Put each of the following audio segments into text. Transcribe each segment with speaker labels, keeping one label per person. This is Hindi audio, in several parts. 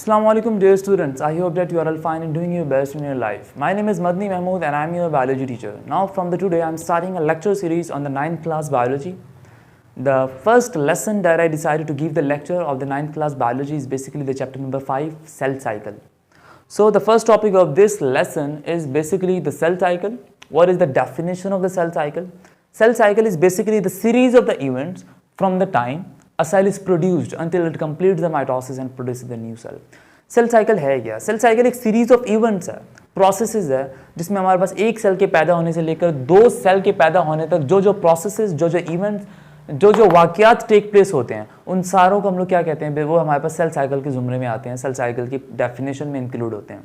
Speaker 1: Assalamualaikum dear students, I hope that you are all fine and doing your best in your life. My name is Madni and I am your biology teacher. Now from the today I am starting a lecture series on the 9th class biology. The first lesson that I decided to give the lecture of the 9th class biology is basically the chapter number 5, cell cycle. So the first topic of this lesson is basically the cell cycle. What is the definition of the cell cycle? Cell cycle is basically the series of the events from the time a cell is produced until it completes the mitosis and produces the new cell. Cell cycle है क्या? सेल साइकिल एक सीरीज ऑफ इवेंट्स है, प्रोसेसेस है, जिसमें हमारे पास एक सेल के पैदा होने से लेकर दो सेल के पैदा होने तक जो जो प्रोसेसेस, जो जो इवेंट्स, जो जो वाकयात टेक प्लेस होते हैं, उन सारों को हम लोग क्या कहते हैं, वो हमारे पास सेल साइकिल के जुमरे में आते हैं, सेल साइकिल की डेफिनेशन में इंक्लूड होते हैं.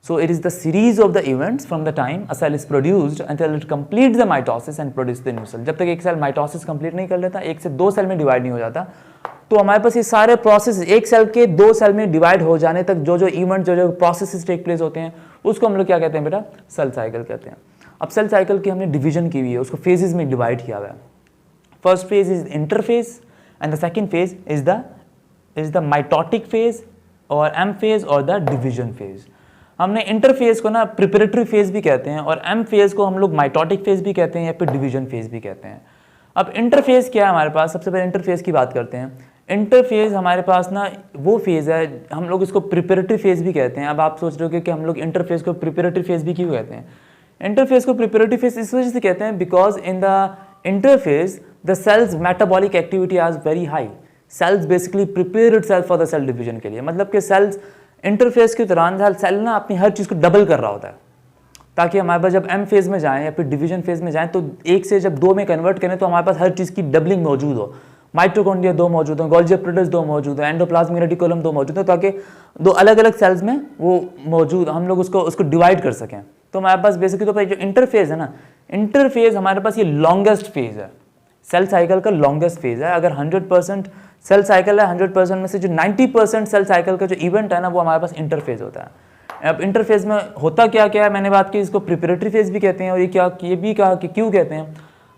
Speaker 1: So it is the series of the events from the time a cell is produced until it completes the mitosis and produces the new cell. जब तक एक सेल माइटोसिस कंप्लीट नहीं कर लेता, एक से दो सेल में डिवाइड नहीं हो जाता, तो हमारे पास ये सारे प्रोसेस एक सेल के दो सेल में डिवाइड हो जाने तक जो जो इवेंट, जो जो प्रोसेसेस टेक प्लेस होते हैं, उसको हम लोग क्या कहते हैं बेटा? सेल साइकिल कहते हैं. अब सेल साइकिल की हमने डिवीजन की हुई है, उसको फेजेस में डिवाइड किया हुआ है. First phase is interphase and the second phase is the mitotic phase और एम फेज और द डिवीजन फेज. हमने इंटरफेज को ना प्रिपरेटरी फेज भी कहते हैं और एम फेज को हम लोग माइटोटिक फेज भी कहते हैं या फिर डिवीजन फेज भी कहते हैं. अब इंटरफेज क्या है हमारे पास? सबसे पहले इंटरफेज की बात करते हैं. इंटरफेज हमारे पास ना वो फेज है, हम लोग इसको प्रिपरेटरी फेज भी कहते हैं. अब आप सोच रहे हो कि हम लोग इंटरफेज को प्रिपरेटरी फेज भी क्यों कहते हैं? इंटरफेज को प्रिपरेटरी फेज इस वजह से कहते हैं because in the interphase the cells metabolic activity are very high. Cells basically prepare itself for the cell division के लिए. मतलब कि सेल्स इंटरफेस के दौरान सेल ना अपनी हर चीज़ को डबल कर रहा होता है, ताकि हमारे पास जब एम फेज में जाएं या फिर डिवीजन फेज में जाएं तो एक से जब दो में कन्वर्ट करें तो हमारे पास हर चीज़ की डबलिंग मौजूद हो. माइटोकॉन्ड्रिया दो मौजूद हो, गोल्जी एपिटाइटिस दो मौजूद हो, एंडोप्लाज्मिक रेटिकुलम दो मौजूद हो, ताकि दो अलग अलग सेल्स में वो मौजूद हम लोग उसको डिवाइड कर सकें. तो हमारे पास बेसिकली तो जो इंटरफेज है ना, इंटरफेज हमारे पास ये लॉन्गेस्ट फेज है, सेल साइकिल का लॉन्गेस्ट फेज है. अगर 100% सेल साइकिल है, 100% में से जो 90% सेल साइकिल का जो इवेंट है ना, वो हमारे पास इंटरफेज होता है. अब इंटरफेज में होता क्या क्या है, मैंने बात की, इसको प्रिपरेटरी फेज भी कहते हैं और ये भी कहा कि क्यों कहते हैं.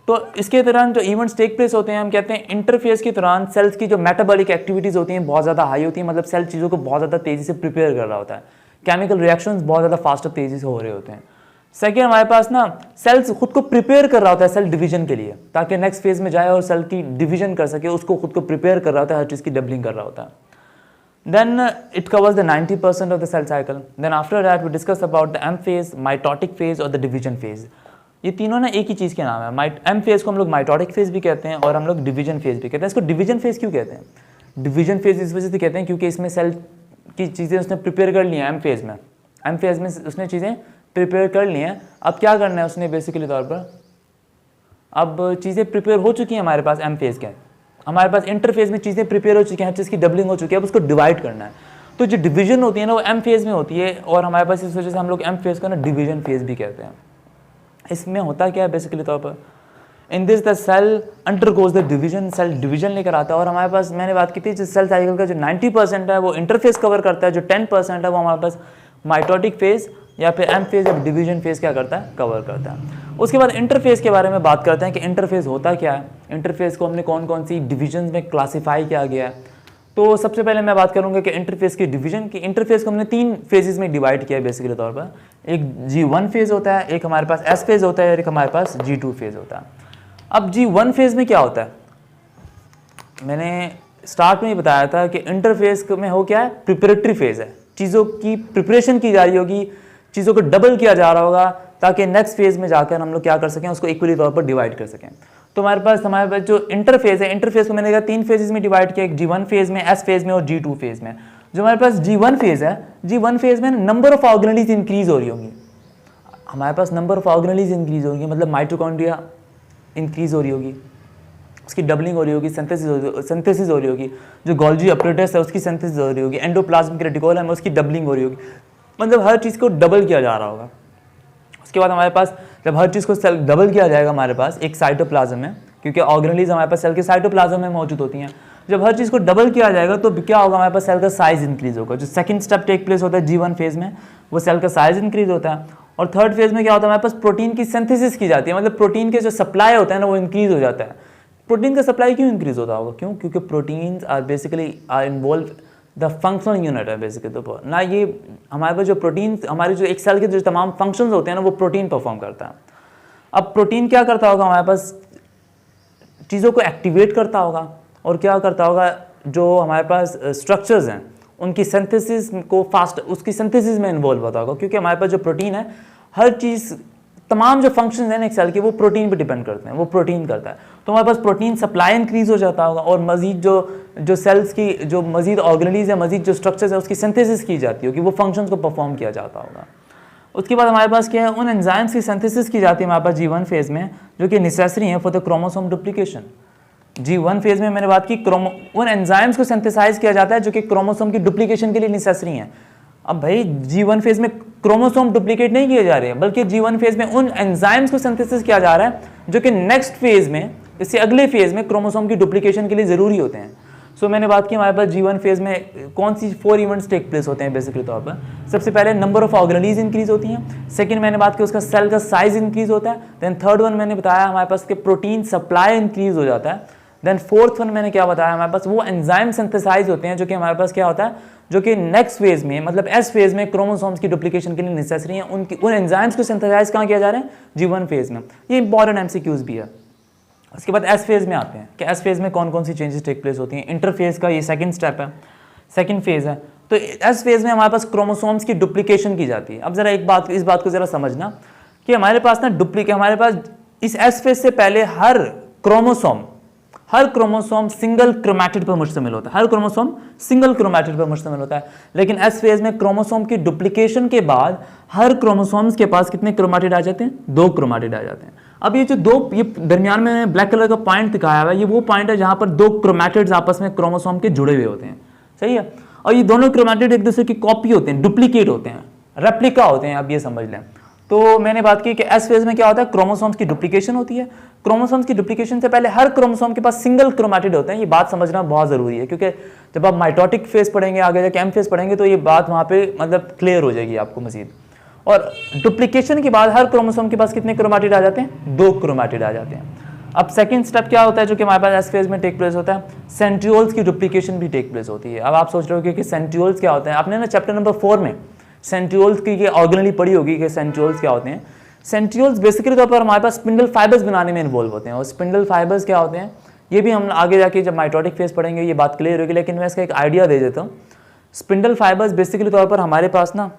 Speaker 1: तो इसके दौरान जो इवेंट्स टेक प्लेस होते हैं, हम कहते हैं इंटरफेज के दौरान सेल्स की जो मेटाबॉलिक एक्टिविटीज़ होती हैं बहुत ज़्यादा हाई होती हैं. मतलब सेल चीज़ों को बहुत ज़्यादा तेज़ी से प्रिपेयर कर रहा होता है, केमिकल रिएक्शंस बहुत ज़्यादा फास्ट और तेज़ी से हो रहे होते हैं. सेकेंड, हमारे पास ना सेल्स खुद को प्रिपेयर कर रहा होता है सेल डिवीजन के लिए, ताकि नेक्स्ट फेज में जाए और सेल की डिवीजन कर सके, उसको खुद को प्रिपेयर कर रहा होता है, हर चीज़ की डबलिंग कर रहा होता है. Then it covers the 90% of the cell cycle. Then after that we discuss about the M phase, mitotic phase और द डिवीजन फेज. ये तीनों ना एक ही चीज़ के नाम है. एम फेज को हम लोग माइटोटिक फेज भी कहते हैं और हम लोग डिवीजन फेज भी कहते हैं. इसको डिवीजन फेज क्यों कहते हैं? डिवीजन फेज इस वजह से कहते हैं क्योंकि इसमें सेल की चीज़ें उसने प्रिपेयर कर ली हैं. एम फेज में उसने चीज़ें प्रिपेयर कर ली हैं. अब क्या करना है उसने बेसिकली तौर पर, अब चीज़ें प्रिपेयर हो चुकी हैं हमारे पास एम फेज के, हमारे पास इंटरफेज में चीज़ें प्रिपेयर हो चुकी हैं, हर चीज़ की डबलिंग हो चुकी है, अब उसको डिवाइड करना है. तो जो डिवीजन होती है ना वो एम फेज में होती है और हमारे पास इस वजह से हम लोग एम फेज को ना डिवीजन फेज भी कहते हैं. इसमें होता क्या है बेसिकली तौर पर, in this the cell undergoes the division, cell division लेकर आता है. और हमारे पास मैंने बात की थी जिस सेल साइकिल का जो 90% है वो इंटरफेस कवर करता है, जो 10% है वो हमारे पास माइटोटिक फेज या फिर एम फेज या डिवीजन फेज क्या करता है, कवर करता है. उसके बाद इंटरफेज के बारे में बात करते हैं कि इंटरफेज होता क्या है, इंटरफेज को हमने कौन कौन सी डिवीजन में क्लासीफाई किया गया है. तो सबसे पहले मैं बात करूंगा कि इंटरफेज की डिवीजन की. इंटरफेज को हमने 3 फेजेस में डिवाइड किया है बेसिकली तौर पर. एक G1 फेज होता है, एक हमारे पास S फेज होता है और एक हमारे पास G2 फेज होता है. अब G1 फेज में क्या होता है, मैंने स्टार्ट में ही बताया था कि इंटरफेज में हो क्या है, प्रिपरेटरी फेज है. चीज़ों की प्रिपरेशन की जा रही होगी, चीज़ों को डबल किया जा रहा होगा, ताकि नेक्स्ट फेज में जाकर हम लोग क्या कर सकें, उसको इक्वली तौर पर डिवाइड कर सकें. तो हमारे पास जो इंटरफेज है, इंटरफेज को मैंने कहा 3 फेजेस में डिवाइड किया, एक G1 फेज में, S फेज में और G2 फेज में. जो हमारे पास G1 फेज है, G1 फेज में नंबर ऑफ ऑर्गेनेलीज इंक्रीज हो रही होंगी. हमारे पास नंबर ऑफ ऑर्गेनेलीज इंक्रीज होंगी, मतलब माइटोकॉन्ड्रिया इंक्रीज हो रही होगी, उसकी डबलिंग हो रही होगी, सिंथेसिस हो रही होगी. जो गोल्जी एपिटाइटिस है उसकी सिंथेसिस हो रही होगी, एंडोप्लाज्मिक रेटिकुलम है उसकी डबलिंग हो रही होगी. मतलब हर चीज़ को डबल किया जा रहा होगा. उसके बाद हमारे पास जब हर चीज़ को सेल डबल किया जाएगा हमारे पास एक साइटोप्लाज्म में, क्योंकि ऑर्गेनेलीज हमारे पास सेल के साइटोप्लाज्म में मौजूद होती हैं. जब हर चीज़ को डबल किया जाएगा तो क्या होगा, हमारे पास सेल का साइज इंक्रीज होगा. जो सेकंड स्टेप टेक प्लेस होता है G1 फेज में, वो सेल का साइज इंक्रीज होता है. और थर्ड फेज में क्या होता है, हमारे पास प्रोटीन की सिंथेसिस की जाती है. मतलब प्रोटीन के जो सप्लाई होता है ना वो इंक्रीज हो जाता है. प्रोटीन का सप्लाई क्यों इंक्रीज होता होगा? क्यों? क्योंकि proteins are basically are involve the functional unit है बेसिकली तो ना। ये हमारे पास जो प्रोटीन, हमारे जो एक सेल के जो तमाम फंक्शंस होते हैं ना वो प्रोटीन परफॉर्म करता है। अब प्रोटीन क्या करता होगा, हमारे पास चीज़ों को एक्टिवेट करता होगा और क्या करता होगा, जो हमारे पास स्ट्रक्चर्स हैं उनकी सिंथेसिस को फास्ट, उसकी सिंथेसिस में इन्वॉल्व होता होगा, क्योंकि हमारे पास जो प्रोटीन है हर चीज़, तमाम जो फंक्शंस हैं एक सेल के वो प्रोटीन पे डिपेंड करते हैं, वो प्रोटीन करता है। तो हमारे पास प्रोटीन सप्लाई इंक्रीज हो जाता होगा और मजीद जो सेल्स की जो मजीद ऑर्गेनेलीज है, मजीद जो स्ट्रक्चर्स है उसकी सिंथेसिस की जाती होगी, वो फंक्शंस को परफॉर्म किया जाता होगा। उसके बाद हमारे पास क्या है, उन एंजाइम्स की सिंथेसिस की जाती है हमारे पास G1 फेज में, जो कि नेसेसरी है for the chromosome duplication. G1 phase में मैंने बात की उन एंजाइम्स को सिंथेसाइज किया जाता है जो कि क्रोमोसोम की डुप्लीकेशन के लिए नेसेसरी हैं। अब भाई G1 फेज में क्रोमोसोम डुप्लीकेट नहीं किए जा रहे हैं, बल्कि G1 फेज में उन एंजाइम्स को सिंथेसिस किया जा रहा है जो कि नेक्स्ट फेज में, इससे अगले फेज में क्रोमोसोम की डुप्लीकेशन के लिए ज़रूरी होते हैं। सो मैंने बात की हमारे पास G1 फेज में कौन सी 4 इवेंट्स टेक प्लेस होते हैं बेसिकली तौर पर। सबसे पहले नंबर ऑफ ऑर्गेनेलीज इंक्रीज होती हैं। सेकंड मैंने बात की उसका सेल का साइज इंक्रीज होता है। देन थर्ड वन मैंने बताया हमारे पास के प्रोटीन सप्लाई इंक्रीज हो जाता है। देन फोर्थ वन मैंने क्या बताया, हमारे पास वो एंजाइम सिंथेसाइज होते हैं जो कि हमारे पास क्या होता है, जो कि नेक्स्ट फेज में, मतलब एस फेज में क्रोमोसोम्स की डुप्लीकेशन के लिए नेसेसरी हैं। उन एंजाइम्स को सिंथेसाइज कहाँ किया जा रहा है, G1 फेज में। ये इंपॉर्टेंट एमसीक्यूज भी है। उसके बाद एस फेज में आते हैं कि एस फेज में कौन कौन सी चेंजेस टेक प्लेस होती हैं। इंटरफेज का ये सेकंड स्टेप है, सेकंड फेज है। तो एस फेज में हमारे पास क्रोमोसोम्स की डुप्लीकेशन की जाती है। अब जरा इस बात को जरा समझना कि हमारे पास ना हमारे पास इस एस फेज से पहले हर क्रोमोसोम सिंगल क्रोमैटिड पर मुश्तमिल होता है। हर क्रोमोसोम सिंगल क्रोमैटिड पर मुश्तमिल होता है। लेकिन एस फेज में क्रोमोसोम की डुप्लीकेशन के बाद हर क्रोमोसोम्स के पास कितने क्रोमैटिड आ जाते हैं, 2 क्रोमैटिड आ जाते हैं। अब ये जो ये दरमियान में ब्लैक कलर का पॉइंट दिखाया हुआ है, ये वो पॉइंट है जहां पर 2 क्रोमैटिड्स आपस में क्रोमोसोम के जुड़े हुए होते हैं। सही है। और ये दोनों क्रोमैटिड एक दूसरे की कॉपी होते हैं, डुप्लीकेट होते हैं, रेप्लिका होते हैं। अब ये समझ लें। तो मैंने बात की कि एस फेज में क्या होता है, क्रोमोसोम्स की डुप्लीकेशन होती है। क्रोमोसोम्स की डुप्लीकेशन से पहले हर क्रोमोसोम के पास सिंगल क्रोमैटिड होते हैं। ये बात समझना बहुत जरूरी है, क्योंकि जब आप माइटोटिक फेज पढ़ेंगे, आगे जाके एम फेज पढ़ेंगे, तो ये बात वहां पे मतलब क्लियर हो जाएगी आपको मजीद। और डुप्लीकेशन के बाद हर क्रोमोसोम के पास कितने क्रोमैटिड आ जाते हैं, 2 क्रोमैटिड आ जाते हैं। अब सेकंड स्टेप क्या होता है जो कि हमारे पास एस फेज में टेक प्लेस होता है, सेंट्रियोल्स की डुप्लीकेशन भी टेक प्लेस होती है। अब आप सोच रहे हो कि सेंट्रियोल्स क्या होते हैं। आपने ना चैप्टर नंबर 4 में सेंट्रियोल्स की ऑर्गेनली पढ़ी होगी कि सेंट्रियोल्स क्या होते हैं। सेंट्रियोल्स बेसिकली तौर पर हमारे पास स्पिंडल फाइबर्स बनाने में इन्वॉल्व होते हैं। और स्पिंडल फाइबर्स क्या होते हैं, ये भी हम आगे जाके जब माइटोटिक फेज पढ़ेंगे ये बात क्लियर होगी, लेकिन मैं इसका एक आइडिया दे देता हूँ। स्पिंडल फाइबर्स बेसिकली तौर पर हमारे पास ना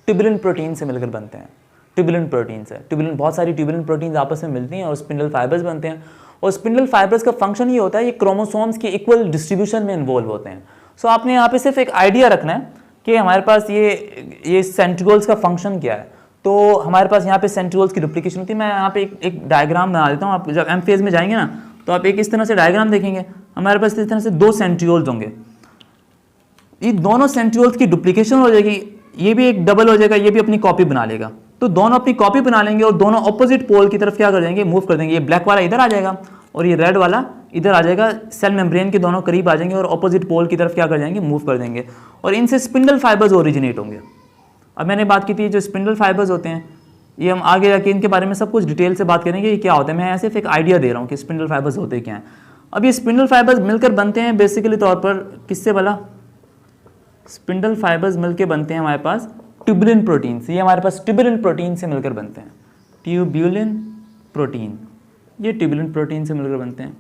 Speaker 1: ट्यूबुलिन प्रोटीन से मिलकर बनते हैं। ट्यूबुलिन प्रोटीन से बहुत सारी ट्यूबुलिन प्रोटीन्स आपस में मिलती हैं और स्पिंडल फाइबर्स बनते हैं। और स्पिंडल फाइबर्स का फंक्शन ये होता है, ये क्रोमोसोम्स की इक्वल डिस्ट्रीब्यूशन में इन्वॉल्व होते हैं। सो आपने यहाँ पे सिर्फ एक आइडिया रखना है कि हमारे पास ये सेंट्रियोल्स का फंक्शन क्या है। तो हमारे पास यहाँ पे सेंट्रियोल्स की डुप्लीकेशन होती है। मैं यहाँ पे एक डायग्राम बना देता हूँ। आप जब एम फेज में जाएंगे ना, तो आप एक इस तरह से डायग्राम देखेंगे। हमारे पास इस तरह से 2 सेंट्रियोल्स होंगे। ये दोनों सेंट्रियोल्स की डुप्लीकेशन हो जाएगी, ये भी एक डबल हो जाएगा, ये भी अपनी कॉपी बना लेगा। तो दोनों अपनी कॉपी बना लेंगे और दोनों ऑपोजिट पोल की तरफ क्या कर देंगे, मूव कर देंगे। ये ब्लैक वाला इधर आ जाएगा और ये रेड वाला इधर आ जाएगा। सेल मेम्ब्रेन के दोनों करीब आ जाएंगे और ऑपोजिट पोल की तरफ क्या कर जाएंगे, मूव कर देंगे। और इनसे स्पिंडल फाइबर्स ओरिजिनेट होंगे। अब मैंने बात की थी जो स्पिंडल फाइबर्स होते हैं, ये हम आगे जाके इनके बारे में सब कुछ डिटेल से बात करेंगे ये क्या होता है। मैं सिर्फ एक आइडिया दे रहा हूँ कि स्पिंडल फाइबर्स होते क्या हैं। अब ये स्पिंडल फाइबर्स मिलकर बनते हैं बेसिकली तौर पर किससे भला, स्पिंडल फाइबर्स मिलकर बनते हैं हमारे पास ट्यूबुलिन प्रोटीन से। ये हमारे पास ट्यूबुलिन प्रोटीन से मिलकर बनते हैं। ट्यूबुलिन प्रोटीन, ये ट्यूबुलिन प्रोटीन से मिलकर बनते हैं।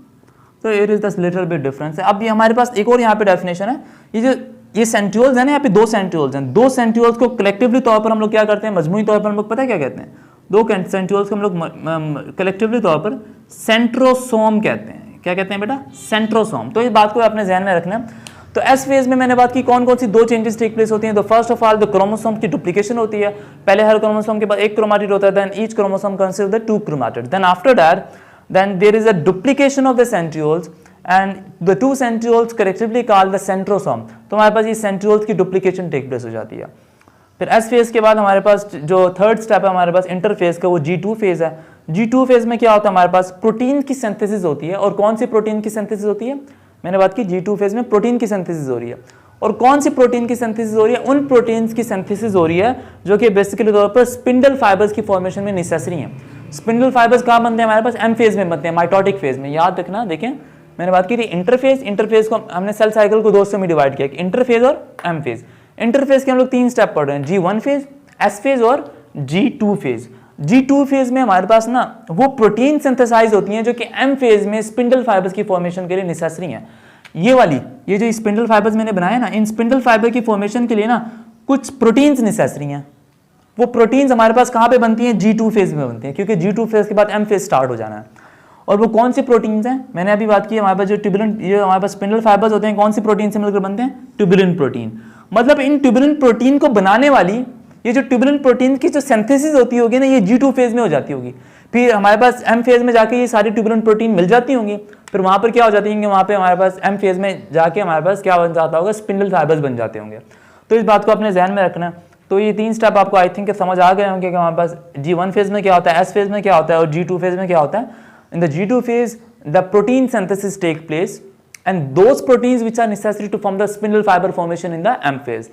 Speaker 1: तो it is the little bit difference है। अब ये हमारे पास एक और यहाँ पे डेफिनेशन है। ये सेंट्रियोल्स है ना, यहाँ पे 2 सेंट्रियोल्स हैं। 2 सेंट्रियोल्स को कलेक्टिवली तौर पर हम लोग क्या करते हैं, मजमूई तौर पर हम लोग पता है क्या कहते हैं, 2 सेंट्रियोल्स को हम लोग कलेक्टिवली तौर पर सेंट्रोसोम कहते हैं। क्या कहते हैं बेटा, सेंट्रोसोम। तो इस बात को अपने ध्यान में रखना। तो एस फेज में मैंने बात की कौन कौन सी 2 चेंजेस टेक प्लेस होती हैं। तो first of all the chromosome की डुप्लीकेशन होती है। पहले हर क्रोमोसोम के पास 1 क्रोमैटिड होता है, then each chromosome consist of the 2 chromatid. Then after that then there is a duplication of the centrioles and the 2 centrioles collectively called the centrosome. तो हमारे पास ये सेंट्रियोल्स की डुप्लीकेशन टेक प्लेस हो जाती है। फिर एस फेज के बाद हमारे पास जो थर्ड स्टेप है हमारे पास इंटरफेज का, वो G2 फेज है। G2 फेज में क्या होता है, हमारे पास प्रोटीन की सिंथेसिस होती है। और कौन सी प्रोटीन की सिंथेसिस होती है, मैंने बात की G2 फेज में प्रोटीन की सिंथेसिस हो रही है। और कौन सी प्रोटीन की सिंथेसिस हो रही है, उन प्रोटीन्स की सिंथेसिस हो रही है जो कि बेसिकली तौर पर स्पिंडल फाइबर्स की फॉर्मेशन में नेसेसरी है। स्पिंडल फाइबर्स कहाँ बनते हैं, हमारे पास एम फेज में बनते हैं, माइटोटिक फेज में। याद रखना, देखें मैंने बात की थी इंटरफेज। इंटरफेज को हमने सेल साइकिल को दो हिस्सों में डिवाइड किया, इंटरफेज और एम फेज। इंटरफेज के हम लोग 3 स्टेप पढ़ रहे हैं, G1 फेज, S फेज और G2 फेज। G2 फेज में हमारे पास ना वो प्रोटीन सिंथेसाइज होती हैं जो कि एम फेज में स्पिंडल फाइबर्स की फॉर्मेशन के लिए नेसेसरी हैं। ये वाली, ये जो स्पिंडल फाइबर्स मैंने बनाए ना, इन स्पिंडल फाइबर की फॉर्मेशन के लिए ना कुछ प्रोटीन्स नेसेसरी हैं। वो प्रोटीन्स हमारे पास कहाँ पे बनती हैं? G2 फेज में बनती हैं, क्योंकि G2 फेज के बाद एम फेज स्टार्ट हो जाना है। और वो कौन सी प्रोटीन्स हैं? मैंने अभी बात की, हमारे पास जो ट्यूबुलिन, ये हमारे पास स्पिंडल फाइबर्स होते हैं, कौन सी प्रोटीन से मिलकर बनते हैं? Tubulin protein. मतलब इन ट्यूबुलिन प्रोटीन को बनाने वाली ये जो ट्यूबुलिन प्रोटीन की जो सिंथेसिस होती होगी ना, ये G2 फेज में हो जाती होगी। फिर हमारे पास एम फेज में जाके ये सारी ट्यूबुलिन प्रोटीन मिल जाती होंगी। फिर वहां पर क्या हो जाती है, वहां पे हमारे पास एम फेज में जाके हमारे पास क्या बन जाता होगा? स्पिंडल फाइबर्स बन जाते होंगे। तो इस बात को अपने ध्यान में रखना है। तो ये 3 स्टेप आपको आई थिंक समझ आ गए होंगे कि हमारे पास G1 फेज में क्या होता है, S फेज में क्या होता है और G2 फेज में क्या होता है। In the G2 phase the protein synthesis take place and those proteins which are necessary to form the spindle fibre formation in the M phase.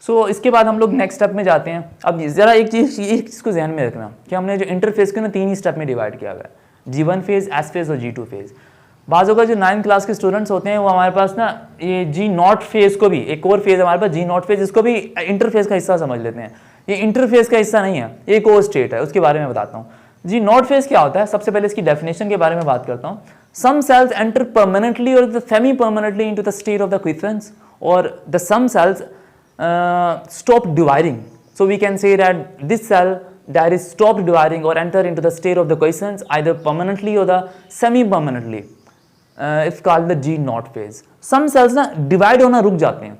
Speaker 1: So इसके बाद हम लोग नेक्स्ट स्टेप में जाते हैं। अब जरा एक चीज को ध्यान में रखना कि हमने जो इंटरफेज को ना 3 ही स्टेप में डिवाइड किया गया है, G1 फेज, S फेज और G2 फेज। बाज़ों का जो 9th क्लास के स्टूडेंट्स होते हैं वो हमारे पास ना ये G0 फेज को भी, एक और फेज हमारे पास G0 फेज, इसको भी इंटरफेज का हिस्सा समझ लेते हैं। ये इंटरफेज का हिस्सा नहीं है, एक और स्टेट है, उसके बारे में बताता हूँ। G0 फेज क्या होता है? सबसे पहले इसकी डेफिनेशन के बारे में बात करता हूँ। सम सेल्स एंटर परमानेंटली और semi permanently into the state of the quiescence, और the some cells stop dividing. So we can say that this cell that is stopped dividing or enter into the state of the quiescence either permanently or the semi-permanently. It's called the G0 phase. Some cells ना divide होना रुक जाते हैं,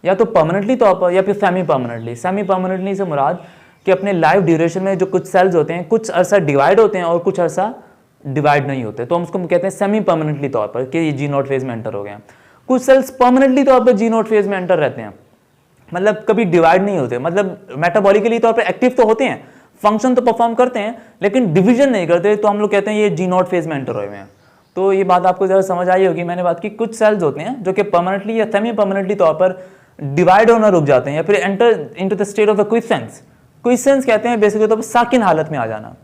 Speaker 1: या तो permanently तौर पर या फिर semi-permanently. Semi-permanently से मुराद कि अपने लाइफ ड्यूरेशन में जो कुछ सेल्स होते हैं कुछ अरसा डिवाइड होते हैं और कुछ अरसा डिवाइड नहीं होते, तो हम उसको कहते हैं सेमी परमानेंटली तौर पर कि ये G0 फेज में एंटर हो गए हैं। कुछ सेल्स परमानेंटली तौर पर G0 फेज में एंटर रहते हैं, मतलब कभी डिवाइड नहीं होते, मतलब मेटाबॉलिकली तौर पे एक्टिव तो होते हैं, फंक्शन तो परफॉर्म करते हैं, लेकिन डिवीजन नहीं करते, तो हम लोग कहते हैं ये G0 फेज में एंटर हुए हैं। तो ये बात आपको जरा समझ आई होगी। मैंने बात की कुछ सेल्स होते हैं जो कि परमानेंटली या सेमी परमानेंटली तौर पर डिवाइड होना रुक जाते हैं या फिर enter into the state of the quiescence. Quiescence कहते हैं बेसिकली तौर पर साकिन हालत में आ जाना,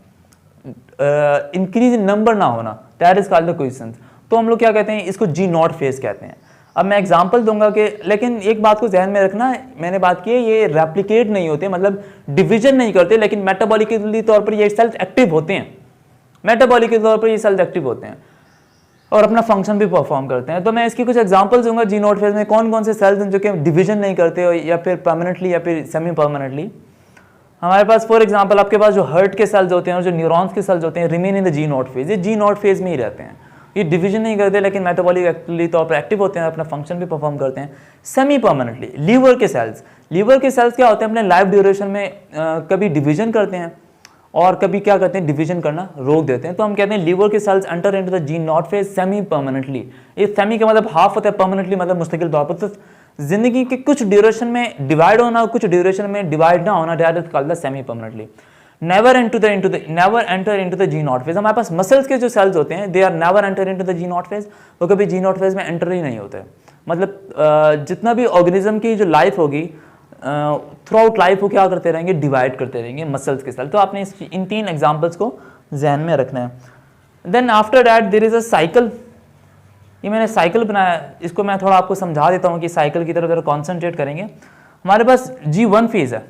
Speaker 1: इंक्रीज इन नंबर ना होना, दैट इज कॉल्ड द क्विसेंस। तो हम लोग क्या कहते हैं? इसको G0 फेज कहते हैं। अब मैं एग्जांपल दूंगा कि, लेकिन एक बात को ध्यान में रखना, मैंने बात की है ये रेप्लिकेट नहीं होते, मतलब डिवीजन नहीं करते, लेकिन मेटाबॉलिकली तौर पर ये सेल्स एक्टिव होते हैं, मेटाबॉलिकली तौर पर ये सेल्स एक्टिव होते हैं और अपना फंक्शन भी परफॉर्म करते हैं। तो मैं इसकी कुछ एग्जांपल्स दूंगा G0 फेज में कौन कौन से सेल्स हैं जो कि डिवीजन नहीं करते या फिर परमानेंटली या फिर सेमी परमानेंटली। हमारे पास फॉर एग्जाम्पल आपके पास जो हार्ट के सेल्स होते हैं और जो न्यूरॉन्स के सेल्स होते हैं remain in the G0 phase, ये G0 फेज में ही रहते हैं, ये डिवीजन नहीं करते लेकिन मेटाबॉलिकली तौर पर एक्टिव होते हैं, अपना फंक्शन भी परफॉर्म करते हैं। सेमी परमानेंटली लीवर के सेल्स क्या होते हैं? अपने लाइफ ड्यूरेशन में कभी डिवीजन करते हैं और कभी क्या करते हैं? डिवीजन करना रोक देते हैं। तो हम कहते हैं लीवर के cells enter into the G0 phase semi permanently. ये सेमी का मतलब हाफ होता है, परमानेंटली मतलब मुस्तकिल तौर पर। तो जिंदगी के कुछ ड्यूरेशन में डिवाइड होना और कुछ ड्यूरेशन में डिवाइड ना होना, that is called the semi permanently. Never enter into the G0 phase. हमारे पास मसल्स के जो सेल्स होते हैं they are never enter into the G0 phase, वो कभी G0 फेज में एंटर ही नहीं होते। मतलब जितना भी ऑर्गेनिज्म की जो लाइफ होगी थ्रू आउट लाइफ वो क्या करते रहेंगे? डिवाइड करते रहेंगे मसल्स के सेल। तो आपने इन 3 एग्जाम्पल्स को ध्यान में रखना है। Then after that there is a cycle. ये मैंने साइकिल बनाया, इसको मैं थोड़ा आपको समझा देता हूँ कि साइकिल की तरफ जरा कॉन्सेंट्रेट करेंगे। हमारे पास G1 फेज है।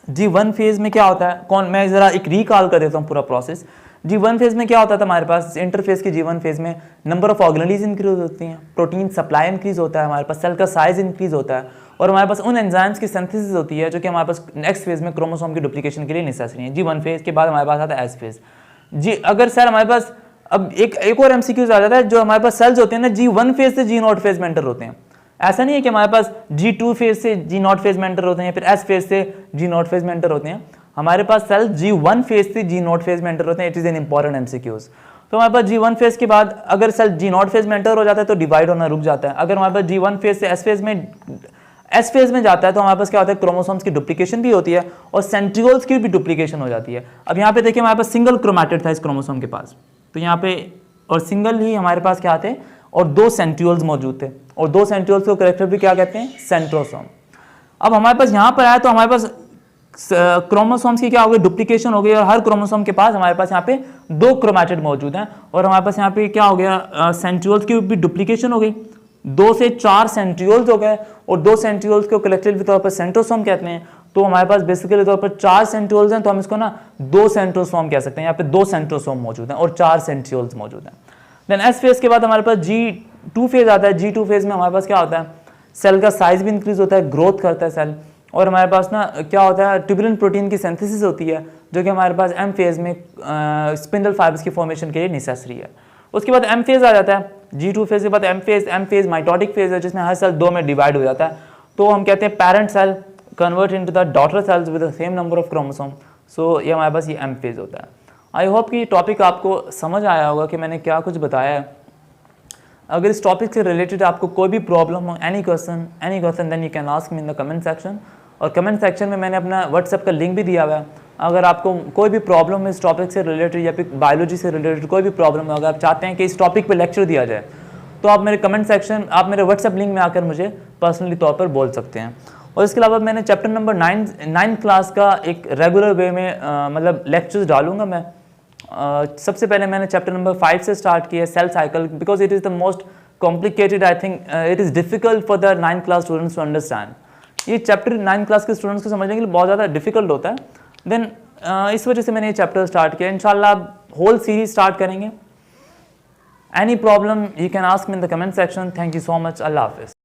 Speaker 1: G1 फेज में क्या होता है? मैं जरा एक रिकॉल कर देता हूँ पूरा प्रोसेस। G1 फेज में क्या होता था हमारे पास? इंटरफेस के G1 फेज में नंबर ऑफ ऑर्गेनेलीज इंक्रीज होती हैं, प्रोटीन सप्लाई इंक्रीज होता है, हमारे पास सेल का साइज इंक्रीज होता है और हमारे पास उन एंजाइम्स की सिंथेसिस होती है जो कि हमारे पास नेक्स्ट फेज में क्रोमोसोम की डुप्लीकेशन के लिए नेसेसरी है। G1 फेज के बाद हमारे पास आता है S फेज। अगर सर हमारे पास अब एक और MCQs आ जाता है, जो हमारे पास सेल्स होते हैं ना G1 फेज से G0 फेज में एंटर होते हैं। ऐसा नहीं है कि हमारे पास G2 फेज से G0 फेज में एंटर होते हैं या फिर S फेज से G0 फेज में एंटर होते हैं। हमारे पास सेल G1 फेज से G0 फेज में एंटर होते हैं। It is an important MCQs। तो हमारे पास G1 फेज के बाद अगर सेल G0 फेज में एंटर हो जाता है तो डिवाइड होना रुक जाता है। अगर हमारे पास G1 फेज से S फेज में जाता है तो हमारे पास क्या होता है? क्रोमोसोम्स की डुप्लीकेशन भी होती है और सेंट्रियोल्स की भी डुप्लीकेशन हो जाती है। अब यहाँ पे देखिए हमारे पास सिंगल क्रोमैटिड था इस क्रोमोसोम के पास, तो यहाँ पे और सिंगल ही हमारे पास क्या थे? और 2 सेंट्रियोल्स मौजूद थे और 2 सेंट्रियोल्स को करेक्टर भी क्या कहते हैं? सेंट्रोसोम। अब हमारे पास यहाँ पर आया तो हमारे पास क्रोमोसोम्स की क्या हो गई, डुप्लीकेशन हो गई, और हर क्रोमोसोम के पास हमारे पास यहाँ पे 2 क्रोमैटिड मौजूद हैं, और हमारे पास यहाँ पे क्या हो गया, सेंट्रियोल्स की भी डुप्लीकेशन हो गई, 2 से 4 सेंट्रियोल्स हो गए, और 2 सेंट्रियोल्स को कलेक्टिव तौर पर सेंट्रोसोम कहते हैं। तो हमारे पास बेसिकली तौर पर 4 सेंट्रियोल्स हैं, तो हम इसको ना 2 सेंट्रोसोम कह सकते हैं। यहाँ पे 2 सेंट्रोसोम मौजूद हैं और 4 सेंट्रियोल्स मौजूद हैं। देन एस फेज के बाद हमारे पास G2 फेज आता है। G2 फेज में हमारे पास क्या होता है, सेल का साइज भी इंक्रीज होता है, ग्रोथ करता है सेल, और हमारे पास ना क्या होता है, ट्यूबुलेंट प्रोटीन की सिंथेसिस होती है, जो कि हमारे पास एम फेज में स्पिंडल फाइबर्स की फॉर्मेशन के लिए नेसेसरी है। उसके बाद एम फेज आ जाता है। G2 फेज के बाद एम फेज माइटोटिक फेज है, जिसमें हर सेल 2 में डिवाइड हो जाता है। तो हम कहते हैं parent cell convert into the daughter cells with the same number of chromosome. So ये हमारे पास ये एम फेज होता है। आई होप कि टॉपिक आपको समझ आया होगा कि मैंने क्या कुछ बताया है। अगर इस टॉपिक से रिलेटेड आपको कोई भी प्रॉब्लम हो, any question then you can ask me in the comment section. और कमेंट सेक्शन में मैंने अपना व्हाट्सएप का लिंक भी दिया हुआ है। अगर आपको कोई भी प्रॉब्लम है इस टॉपिक से रिलेटेड या फिर बायोलॉजी से रिलेटेड कोई भी प्रॉब्लम है, अगर आप चाहते हैं कि इस टॉपिक पे लेक्चर दिया जाए, तो आप मेरे कमेंट सेक्शन, आप मेरे व्हाट्सएप लिंक में आकर मुझे पर्सनली तौर पर बोल सकते हैं। और इसके अलावा मैंने चैप्टर नंबर 9 क्लास का एक रेगुलर वे में मतलब लेक्चर्स डालूंगा मैं। सबसे पहले मैंने चैप्टर नंबर 5 से स्टार्ट किया, cell cycle, because it is the most complicated. I think it is difficult for the 9 class students to understand. ये चैप्टर 9 क्लास के स्टूडेंट्स को समझने के लिए बहुत ज़्यादा डिफिकल्ट होता है। देन इस वजह से मैंने ये चैप्टर स्टार्ट किया। इंशाल्लाह आप होल सीरीज स्टार्ट करेंगे। Any problem you can ask me in the comment section. Thank you so much. अल्लाह हाफिज़।